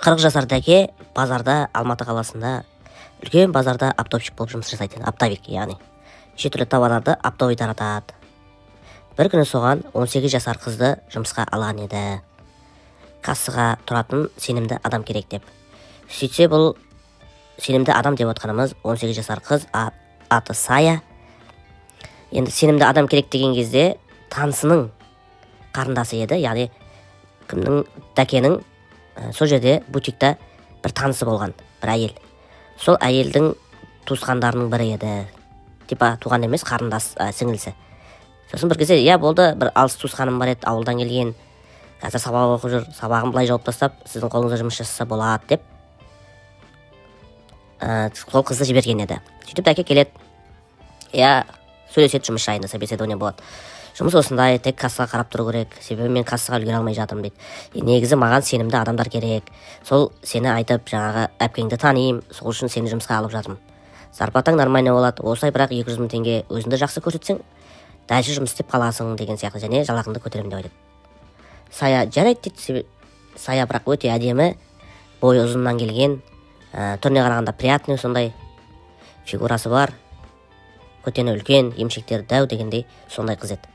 40 жасар дәке базарда, Алматы қаласында, үлкен базарда оптовщик болып жұмыс жасайды, оптовик, яғни неше түрлі тауарларды оптовый таратады. Бір күні соған 18 жасар қызды жұмысқа алған еді. Кассаға тұратын сенімді адам керек деп. Сөйтсе, бұл сенімді адам деп отқанымыз 18 жасар қыз, аты Сая. Енді сенімді адам керек деген кезде танысының қарындасы еді, яғни кімнің, дәкенің сол жерде бутикта бір танысы болған, бір әйел. Сол әйелдің туысқандарының бірі еді. Типа туған емес, қарындас, сіңілісі. Сосын бір кезде, болды, бір алыс туысқаным бар еді, ауылдан келген. Қазір сабақ оқып жүр, сабағын былай жауып тастап, сіздің қолыңызда жұмыс жасаса болады деп. Сол қызды жіберген еді. Сөйтіп дәке келеді. Сөйлеседі, жұмыс жайында, собеседование болады. Жұмыс осындай, тек кассаға қарап тұру керек. Себебі мен кассаға үлгере алмай жатырмын дейді. Негізі маған сенімді адамдар керек. Сол сені айтып, жаңағы әпкеңді танимын, сол үшін сені жұмысқа алып жатырмын. Зарплатаң нормальный болады. Осылай бірақ 200 000 теңге өзіңді жақсы көрсетсең, дальше жұмыс істеп қаласың деген сияқты, және жалақыңды көтеремін деп айтады. Сая жарайды дейді. Сая бірақ өте әдемі, бойы ұзыннан келген, түріне қарағанда приятный, сондай фигурасы бар, көтені үлкен, емшектері дәу дегендей сондай қыз еді.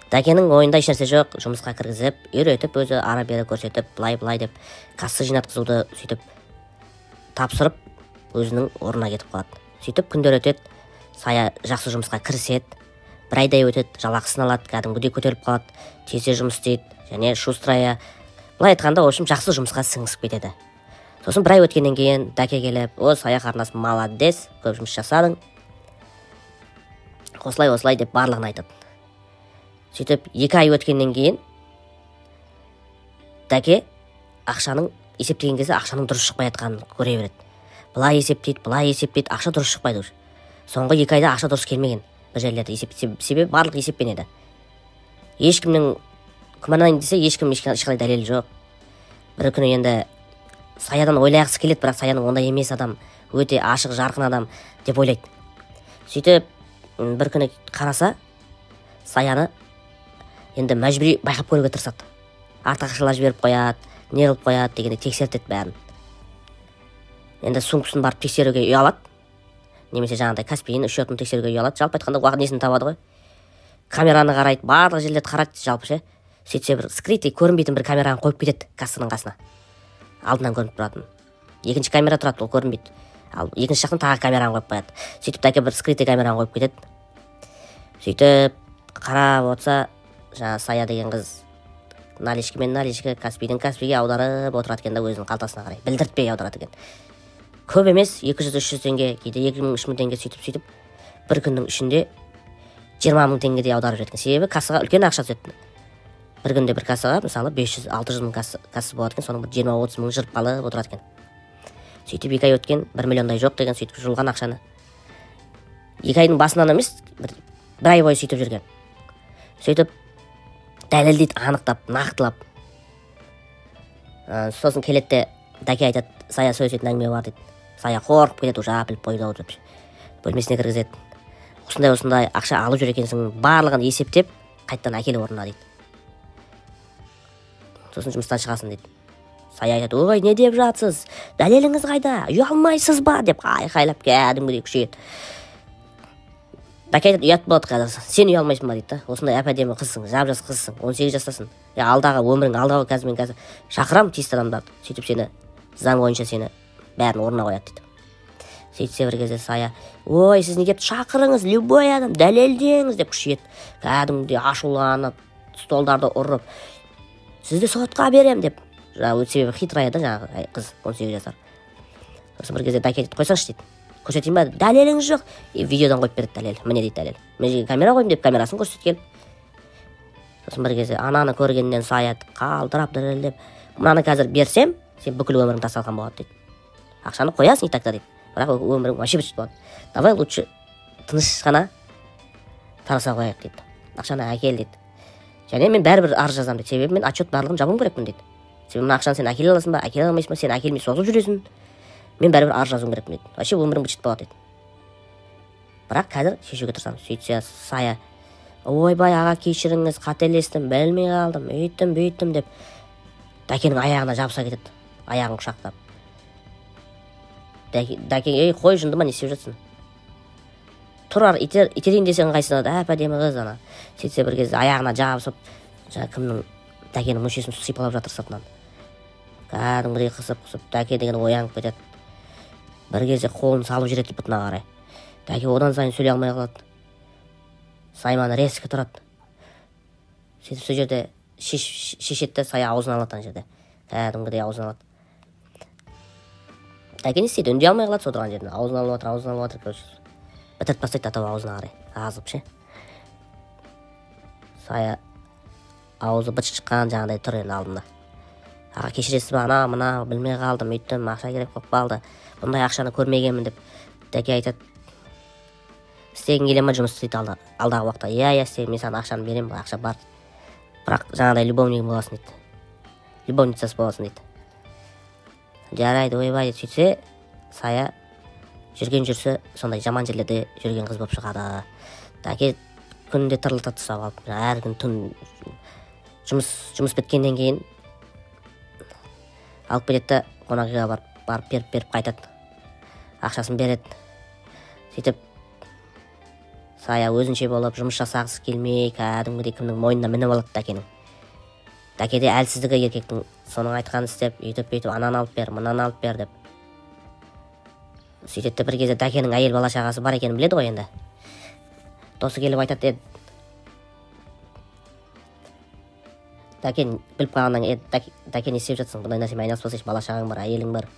Дәкенің ойында ешнәрсе жоқ, жұмысқа кіргізіп, үйретіп, өзі ара-бері көрсетіп, былай деп касса жинатқызуды сөйтіп тапсырып, өзінің орнына кетіп қалады. Сөйтіп күндер өтеді, Сая жақсы жұмысқа кіріседі, бір айдай өтеді, жалақысын алады, кәдімгідей көтеріліп қалады, тез жұмыс істейді, және шустрая, былай айтқанда, в общем, жақсы жұмысқа сіңісіп кетеді. Сосын бір ай өткеннен кейін дәке келіп, Сая қарындас молодец, көп жұмыс жасадың, осылай деп барлығын айтады. Сөйтіп 2 ай өткеннен кейін дәке ақшаның есептеген кезде ақшаның дұрыс шықпай жатқанын көре береді. Былай есептейді, ақша дұрыс шықпайды. Соңғы 2 айда ақша дұрыс келмеген. Бір жерлерде себебі барлық есеппен еді. Ешкімнің күмәнданайын десе, ешқандай дәлел жоқ. Бір күні енді Саядан ойлағысы келеді, бірақ Саяның ондай емес адам, өте ашық, жарқын адам деп ойлайды. Сөйтіп бір күні қараса, Саяны енді мәжбүри байқап көруге тырысады. Артық ақшалар жіберіп қояды, не қылып қояды дегенде тексертеді бәрін. Енді сумкасын барып тексеруге ұялады. Немесе жаңағыдай Каспийін счетын тексеруге ұялады. Жалпы айтқанда уақыт несін табады ғой. Камераны қарайды, барлық жерлерді қарайды жалпы ше. Сөйтсе бір скрытый көрінбейтін бір камераны қойып кетеді кассаның қасына. Алдынан көрініп тұратын. Екінші камера тұрады, ол көрінбейді. Ал екінші жақтан тағы камераны қойып қояды. Сөйтіп дәке бір скрытый камераны қойып кетеді. Сөйтіп қарап отырса, жаңа Сая деген қыз наличкі, Каспийден Каспийге аударып отырады екен, өзінің қалтасына қарай. Білдіртпей аударады екен. Көп емес, 200-300 теңге, кейде 2000-3000 теңге сөйтіп, бір күннің ішінде 20 000 теңгедей аударып жеткен. Себебі кассаға үлкен ақша түседі. Бір күнде бір кассаға, мысалы 500-600 мың касса болады екен, соның 20-30 мың жырып қалып отырады екен. Сөйтіп 2 ай өткен, 1 миллиондай жоқ деген, сөйтіп жұрылған ақшаны. 2 айдың басынан емес, бір ай бойы сөйтіп жүрген. Сөйтіп дәлелдейді, анықтап, нақтылап. Сосын келетте дәке айтады, Сая сөйлесетін әңгіме бар дейді. Сая қорқып кетеді, уже біліп қойды ау деп. Бөлмесіне кіргізеді. Осындай ақша алып жүр екенсің, барлығын есептеп, қайттан әкеліп орнына дейді. Сосын жұмыстан шығасың дейді. Сая айтады, ой, не деп жатсыз? Дәлеліңіз қайда? Ұялмайсыз ба? Деп қайқайлап кәдімгідей күшейеді. Дәке айтады, ұят болады қазір. Сен ұялмайсың ба дейді. Осындай әп-әдемі қызсың, жап-жас қызсың, 18 жастасың. Алдағы өмірің, алдағы қазір шақырам тиісті адамдарды. Сөйтіп сені заң бойынша сені бәрін орнына қояды дейді. Сөйтсе бір кезде Сая, ой, сіз не деп шақырыңыз, любой адам, дәлелдеңіз деп күшейеді. Кәдімгідей ашуланып, столдарды ұрып, сізді сотқа берем деп. Себебі хитрая да жаңағы қыз 18 жасар. Сосын бір кезде дәке дейді, қойсаңшы дейді. Көрсетейін ба? Дәлеліңіз жоқ. Видеодан қойып береді дәлел. Міне дейді дәлел. Мен жерге камера қойым деп камерасын көрсеткен. Сосын бір кезде ананы көргеннен Сая қалдырап дәлелдеп, мынаны қазір берсем, сен бүкіл өмірің тасталған болады дейді. Ақшаны қоясың и так-то дейді. Бірақ өмірің вообще бітіп болады. Давай лучше тыныш қана тараса қояйық дейді. Ақшаны әкел дейді. Және мен бәрібір арыз жазамын дейді. Себебі мен отчет барлығын жабуым керекпін дейді. Себебі мына ақшаны сен әкеле аласың ба, әкеле алмайсың ба, сен әкелмей созып жүресің. Мен бәрібір арыз жазуым керекпін дейді. Вообще өмірің бітіп болады дейді. Бірақ қазір шешуге тырысамын. Сөйтсе Сая, ойбай аға кешіріңіз, қателестім, білмей қалдым, өйттім деп Дәкенің аяғына жабыса кетеді, аяғын құшақтап. Дәкен, ей қой, жынды ма, не істеп жатсың? Тұрар, итерейін десең қайсына, әп-әдемі қыз ана. Сөйтсе бір кезде аяғына жабысып, жаңа кімнің Дәкенің мүшесін сипалап жатыр сыртынан. Кәдімгідей қысып, Дәке деген оянып кетеді. Бір кезде қолын салып жүреді бұтына қарай. Дәке одан сайын сөйлей алмай қалады. Сайманы резко тұрады. Сөйтіп сол жерде шешетті, Сая аузын алады ана жерде. Кәдімгідей аузын алады. Дәке не істейді, үндей алмай қалады сол тұрған жерден. Аузын алып жатыр, короче. Бітіріп тастайды атау аузына қарай. Азып ше. Сая аузы быт шыққан жаңағыдай тұр енді алдында. Аға, кешіресіз ба, ана мына білмей қалдым, үйттім, ақша керек болып қалды. Бұндай ақшаны көрмегенмін деп. Дәке айтады, істегің келе ма жұмыс дейді алдағы уақытта. Иә, істегін, мен саған ақшаны беремін, ақша бар. Бірақ жаңағыдай любовнигім боласың дейді. Любовницасы боласың дейді. Жарайды, ойбай, сөйтсе, Сая жүрсе, сондай жаман жерлерде жүрген қыз болып шығады. Дәке күнде тырылта тұсап алып, әр күн түн жұмыс біткеннен кейін алып кетеді, қонақ үйге барып беріп қайтады. Ақшасын береді. Сөйтіп Сая өзінше болып жұмыс жасағысы келмей, кәдімгідей кімнің мойнына мініп алады Дәкенің. Дәкеде әлсіздігі еркектің, соның айтқанын істеп, өйтіп ананы алып бер, мынаны алып бер деп. Сөйтеді бір кезде Дәкенің әйел бала шағасы бар екенін біледі ғой енді. Досы келіп айтады, Дәкен біліп қалғаннан Дәкен не істеп жатсың, бұндай нәрсемен айналыспасайшы, бала шағаң бар, әйелің бар.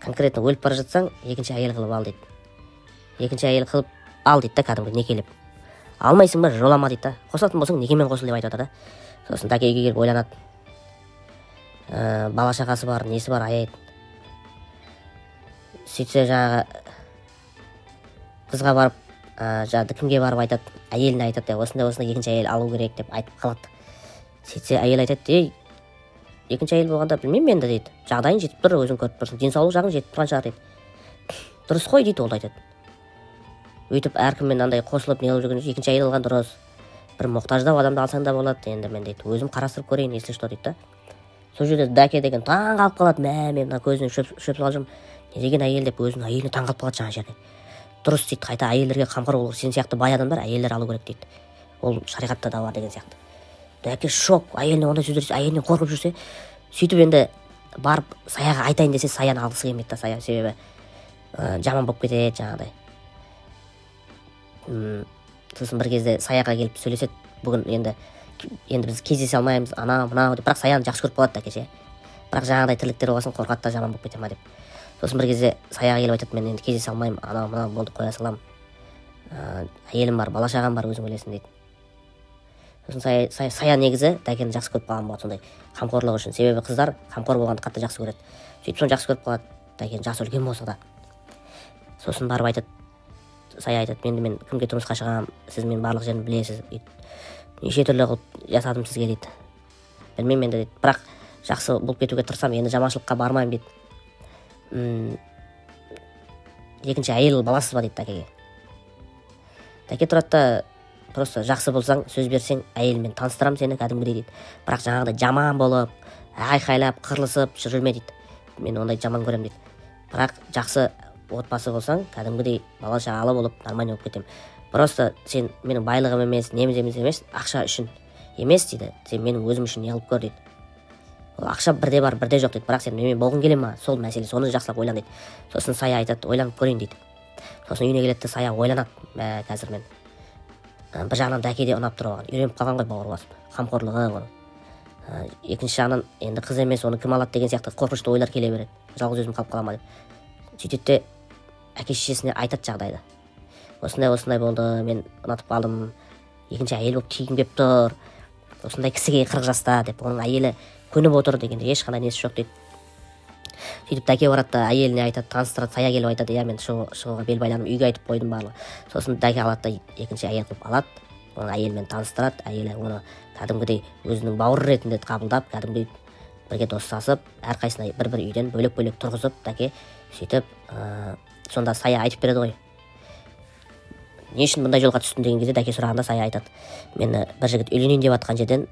Конкретно өліп бара жатсаң, екінші әйел қылып ал дейді. Екінші әйел қылып ал дейді да, кәдімгі некелеп. Алмайсың ба, жолама дейді да. Қосылатын болсаң некемен қосыл деп айтып жатыр да. Сосын Дәке үйге келіп ойланады. Бала шағасы бар, несі бар, аяйды. Сөйтсе жаңағы қызға барып, жаңағы кімге барып айтады, әйеліне айтады, осындай екінші әйел алу керек деп айтып қалады. Сөйтсе әйел айтады, екінші әйел болғанда білмеймін енді дейді. Жағдайың жетіп тұр, өзің көріп тұрсың, денсаулық жағың жетіп тұрған шығар дейді. Дұрыс қой дейді, ол айтады. Өйтіп әркіммен андай қосылып не қылып жүрген екінші әйел алған дұрыс. Бір мұқтаждау адамды алсаң да болады, енді мен дейді, өзім қарастырып көрейін, если что дейді да. Сол жерде Дәке деген таң қалып қалады, мен мына көзіне шөп салып жүрмін. Не деген әйел деп өзінің әйеліне таң қалып қалады жаңа жерде. Дұрыс дейді, қайта әйелдерге қамқор болу, сен сияқты бай адамдар әйелдер алу керек дейді. Ол шариғатта да бар деген сияқты. Дәке шок, әйеліне ондай сөздер, әйелінен қорқып жүрсе, сөйтіп енді барып Саяға айтайын десе, Саяны алғысы келмейді да, Сая себебі жаман болып кетеді жаңағыдай. Сосын бір кезде Саяға келіп сөйлеседі, бүгін енді біз кездесе алмаймыз, ана мынау деп, бірақ Саяны жақсы көріп қалады Дәке ше. Бірақ жаңағыдай тірліктер болғасын қорқады да, жаман болып кете ма деп. Сосын бір кезде Саяға келіп айтады, мен енді кездесе алмаймын, ана мынау болды, қоя саламын. Әйелім бар, бала шағам бар, өзің білесің дейді. Сосын Сая негізі Дәкені жақсы көріп қалған болады, сондай қамқорлығы үшін. Себебі қыздар қамқор болғанды қатты жақсы көреді. Сөйтіп соны жақсы көріп қалады, Дәкені жасы үлкен болса да. Сосын барып айтады, Сая айтады, мен кімге тұрмысқа шығамын, сіз мен барлық жерін білесіз, неше түрлі қылып жасадым сізге дейді. Білмеймін енді дейді, бірақ жақсы болып кетуге тырысамын, енді жаманшылыққа бармаймын дейді. Екінші әйел баласыз ба дейді Дәкеге. Дәке тұрады да, просто жақсы болсаң, сөз берсең, әйелмен таныстырам сені кәдімгідей дейді. Бірақ жаңағыдай жаман болып, айқайлап, қырылысып жүрме дейді. Мен ондай жаман көрем дейді. Бірақ жақсы отбасы болсаң, кәдімгідей бала шағалы болып, нормально болып кетем. Просто сен менің байлығым емес, неміз, ақша үшін емес дейді. Сен менің өзім үшін не қылып көр дейді. Ол ақша бірде бар, бірде жоқ дейді. Бірақ сен менімен болғың келе ма? Сол мәселе, соны жақсылап ойлан дейді. Сосын Сая айтады, ойланып көрейін дейді. Сосын үйіне келеді, Сая ойланады. Қазір мен бір жағынан Дәке де ұнап тұр оған. Үйреніп қалған ғой бауыр басып, қамқорлығы оның. Екінші жағынан енді қыз емес, оны кім алады деген сияқты қорқынышты ойлар келе береді. Жалғыз өзім қалып қалама деп. Сөйтеді де әке шешесіне айтады жағдайды. Осындай болды, мен ұнатып қалдым, екінші әйел болып тигім келіп тұр, осындай кісіге 40 жаста деп, оның әйелі көніп отыр дегенде ешқандай несі жоқ дейді. Сөйтіп Дәке барады да әйеліне айтады, таныстырады, Сая келіп айтады, мен шығуға бел байланып үйге айтып қойдым барлығы. Сосын Дәке алады да екінші әйел қылып алады, оның әйелімен таныстырады, әйелі оны кәдімгідей өзінің бауыры ретінде қабылдап, кәдімгідей бірге достасып, әрқайсысына бір үйден бөлек тұрғызып, Дәке сөйтіп, сонда Сая айтып береді ғой. Не үшін бұндай жолға түстің деген кезде Дәке сұрағанда Сая айтады, мені бір жігіт үйленейін деп жатқан жерден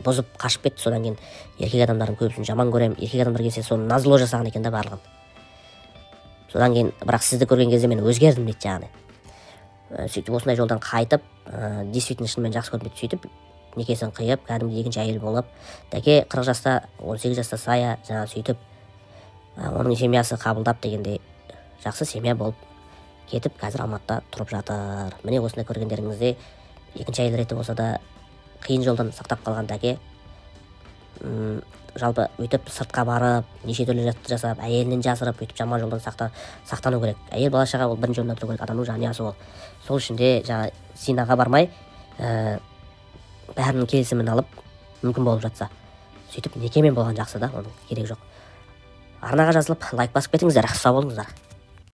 бұзып қашып кетті. Содан кейін еркек адамдардың көбісін жаман көремін, еркек адамдар келсе соны назло жасаған екен да барлығын. Содан кейін бірақ сізді көрген кезде мен өзгердім дейді жаңағыдай. Сөйтіп осындай жолдан қайтып, действительно шынымен жақсы көріп сөйтіп некесін қиып, кәдімгі екінші әйел болып, дәке 40 жаста, 18 жаста Сая жаңа сөйтіп оның семьясы қабылдап дегенде жақсы семья болып кетіп, қазір Алматыда тұрып жатыр. Міне осындай көргендеріңізде екінші әйел реті болса да қиын жолдан сақтап қалған дәке, жалпы өйтіп сыртқа барып, неше түрлі жатты жасап, әйелінен жасырып, өйтіп жаман жолдан сақтану керек. Әйел бала шаға ол бірінші орында тұру керек, адамның жанұясы ол. Сол үшін де жаңа зинаға бармай, бәрінің келісімін алып, мүмкін болып жатса, сөйтіп некемен болған жақсы да, оның керек жоқ. Арнаға жазылып, лайк басып кетіңіздер, сау болыңыздар.